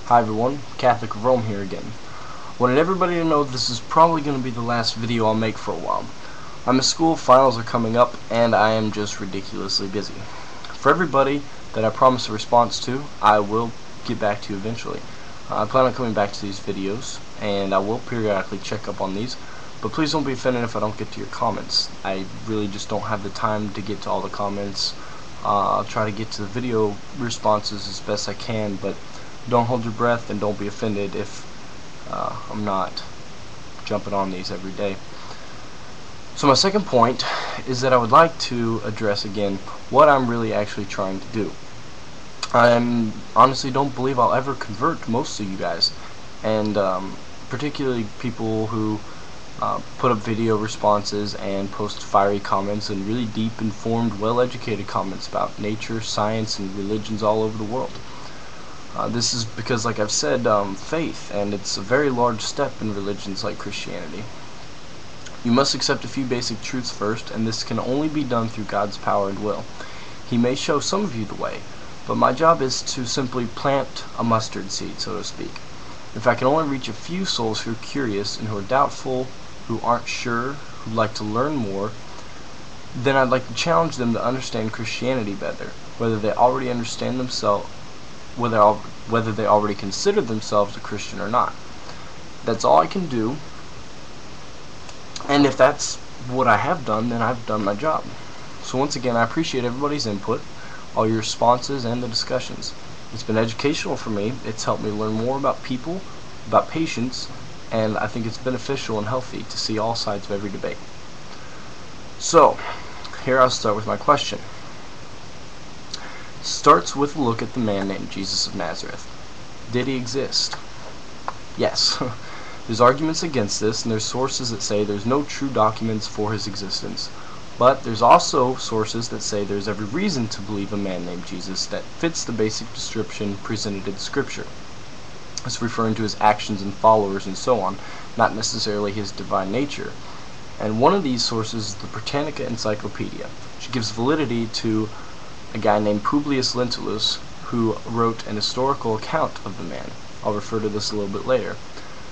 Hi everyone, Catholic of Rome here again. Wanted everybody to know this is probably going to be the last video I'll make for a while. I'm at school, finals are coming up, and I am just ridiculously busy. For everybody that I promised a response to, I will get back to you eventually. I plan on coming back to these videos, and I will periodically check up on these, but please don't be offended if I don't get to your comments. I really just don't have the time to get to all the comments. I'll try to get to the video responses as best I can, but don't hold your breath and don't be offended if I'm not jumping on these every day. So my second point is that I would like to address again what I'm really actually trying to do. I honestly don't believe I'll ever convert most of you guys, and particularly people who put up video responses and post fiery comments and really deep, informed, well-educated comments about nature, science, and religions all over the world. This is because, like I've said, faith, and it's a very large step in religions like Christianity. You must accept a few basic truths first, and this can only be done through God's power and will. He may show some of you the way, but my job is to simply plant a mustard seed, so to speak. If I can only reach a few souls who are curious and who are doubtful, who aren't sure, who'd like to learn more, then I'd like to challenge them to understand Christianity better, whether they already understand themselves, whether they already consider themselves a Christian or not. That's all I can do, and if that's what I have done, then I've done my job. So once again, I appreciate everybody's input, all your responses, and the discussions. It's been educational for me. It's helped me learn more about people, about patience, and I think it's beneficial and healthy to see all sides of every debate. So, here I'll start with my question. Starts with a look at the man named Jesus of Nazareth. Did he exist? Yes. There's arguments against this, and there's sources that say there's no true documents for his existence. But there's also sources that say there's every reason to believe a man named Jesus that fits the basic description presented in Scripture. It's referring to his actions and followers and so on, not necessarily his divine nature. And one of these sources is the Britannica Encyclopedia, which gives validity to a guy named Publius Lentulus, who wrote an historical account of the man. I'll refer to this a little bit later.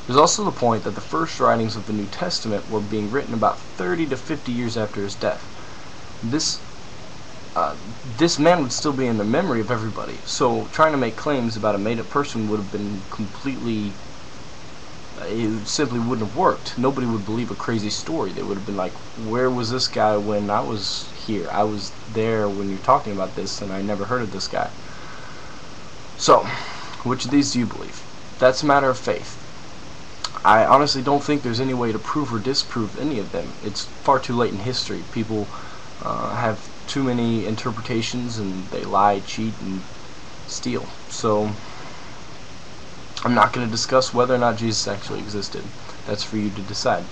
There's also the point that the first writings of the New Testament were being written about 30 to 50 years after his death. This man would still be in the memory of everybody, so trying to make claims about a made-up person would have been completely, it simply wouldn't have worked. Nobody would believe a crazy story. They would have been like, where was this guy when I was here? I was there when you're talking about this, and I never heard of this guy. So, which of these do you believe? That's a matter of faith. I honestly don't think there's any way to prove or disprove any of them. It's far too late in history. People have too many interpretations, and they lie, cheat, and steal. So I'm not going to discuss whether or not Jesus actually existed. That's for you to decide.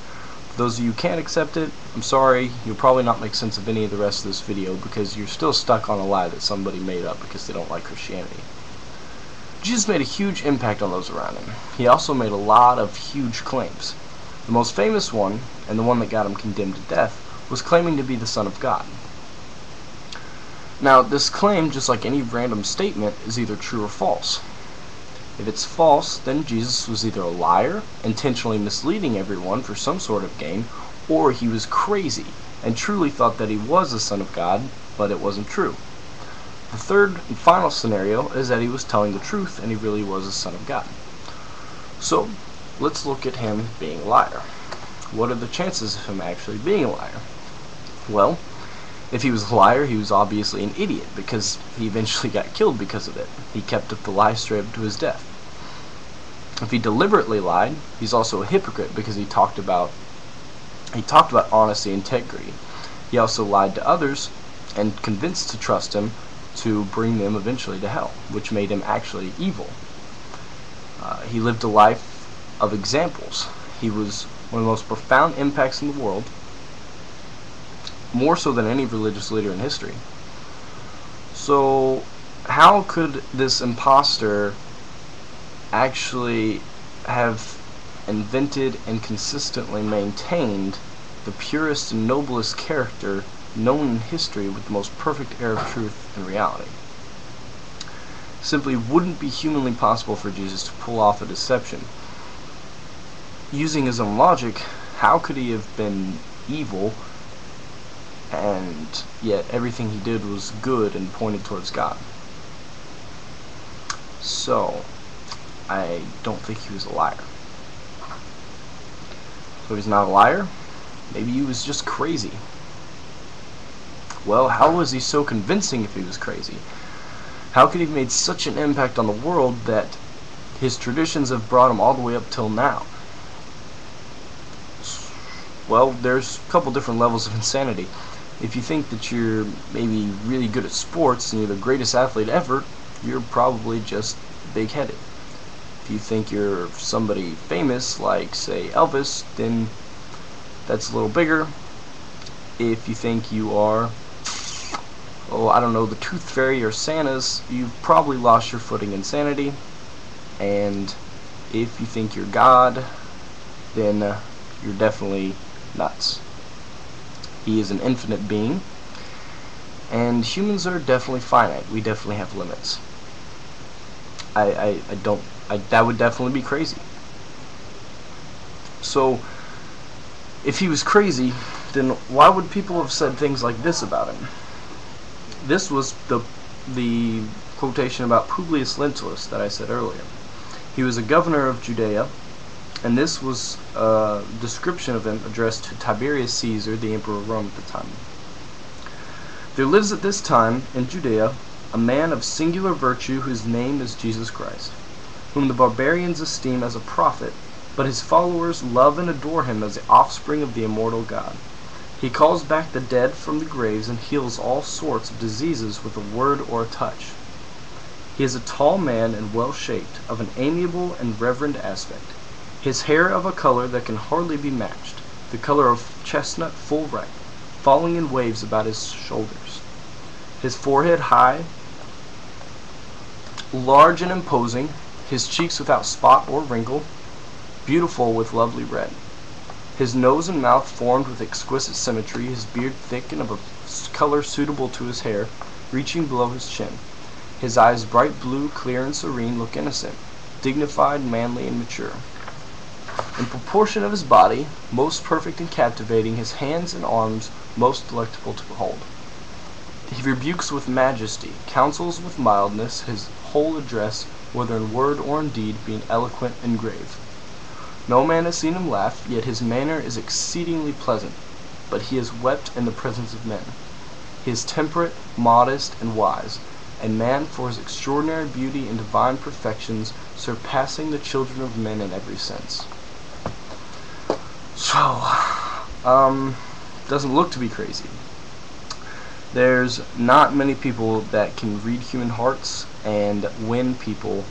For those of you who can't accept it, I'm sorry. You'll probably not make sense of any of the rest of this video because you're still stuck on a lie that somebody made up because they don't like Christianity. Jesus made a huge impact on those around him. He also made a lot of huge claims. The most famous one, and the one that got him condemned to death, was claiming to be the Son of God. Now, this claim, just like any random statement, is either true or false. If it's false, then Jesus was either a liar, intentionally misleading everyone for some sort of gain, or he was crazy and truly thought that he was the Son of God, but it wasn't true. The third and final scenario is that he was telling the truth and he really was the Son of God. So, let's look at him being a liar. What are the chances of him actually being a liar? Well, if he was a liar, he was obviously an idiot because he eventually got killed because of it. He kept up the lie straight to his death. If he deliberately lied, he's also a hypocrite because he talked about honesty and integrity. He also lied to others and convinced to trust him to bring them eventually to hell, which made him actually evil. He lived a life of examples. He was one of the most profound impacts in the world, more so than any religious leader in history. So how could this imposter actually have invented and consistently maintained the purest and noblest character known in history with the most perfect air of truth and reality? simply wouldn't be humanly possible for Jesus to pull off a deception. Using his own logic, how could he have been evil and yet everything he did was good and pointed towards God? So, I don't think he was a liar. So he's not a liar? Maybe he was just crazy. Well, how was he so convincing if he was crazy? How could he have made such an impact on the world that his traditions have brought him all the way up till now? Well, there's a couple different levels of insanity. If you think that you're maybe really good at sports and you're the greatest athlete ever, you're probably just big-headed. If you think you're somebody famous, like, say, Elvis, then that's a little bigger. If you think you are, oh, I don't know, the Tooth Fairy or Santa's, you've probably lost your footing in sanity. And if you think you're God, then you're definitely nuts. He is an infinite being, and humans are definitely finite. We definitely have limits. That would definitely be crazy. So, if he was crazy, then why would people have said things like this about him? This was the quotation about Publius Lentulus that I said earlier. He was a governor of Judea, and this was a description of him addressed to Tiberius Caesar, the emperor of Rome at the time. There lives at this time in Judea a man of singular virtue whose name is Jesus Christ, whom the barbarians esteem as a prophet, but his followers love and adore him as the offspring of the immortal God. He calls back the dead from the graves and heals all sorts of diseases with a word or a touch. He is a tall man and well-shaped, of an amiable and reverend aspect. His hair of a color that can hardly be matched, the color of chestnut full ripe, falling in waves about his shoulders. His forehead high, large and imposing, his cheeks without spot or wrinkle, beautiful with lovely red. His nose and mouth formed with exquisite symmetry, his beard thick and of a color suitable to his hair, reaching below his chin. His eyes, bright blue, clear and serene, look innocent, dignified, manly, and mature. In proportion of his body, most perfect and captivating, his hands and arms most delectable to behold. He rebukes with majesty, counsels with mildness, his whole address, whether in word or in deed, being eloquent and grave. No man has seen him laugh, yet his manner is exceedingly pleasant, but he has wept in the presence of men. He is temperate, modest, and wise, and man for his extraordinary beauty and divine perfections, surpassing the children of men in every sense. So, doesn't look to be crazy. There's not many people that can read human hearts and win people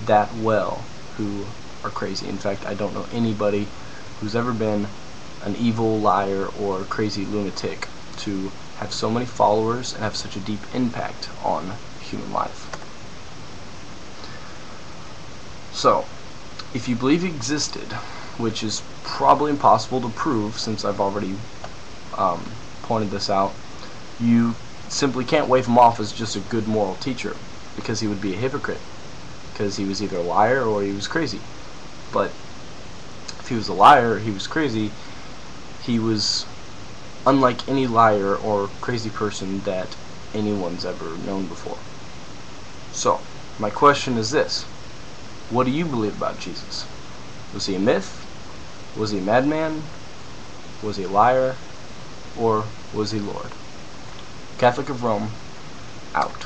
that well who are crazy. In fact, I don't know anybody who's ever been an evil liar or crazy lunatic to have so many followers and have such a deep impact on human life. So, if you believe he existed, which is probably impossible to prove since I've already pointed this out, you simply can't wave him off as just a good moral teacher, because he would be a hypocrite, because he was either a liar or he was crazy. But if he was a liar or he was crazy, he was unlike any liar or crazy person that anyone's ever known before. So, my question is this: what do you believe about Jesus? Was he a myth? Was he a madman? Was he a liar? Or was he Lord? Catholic of Rome, out.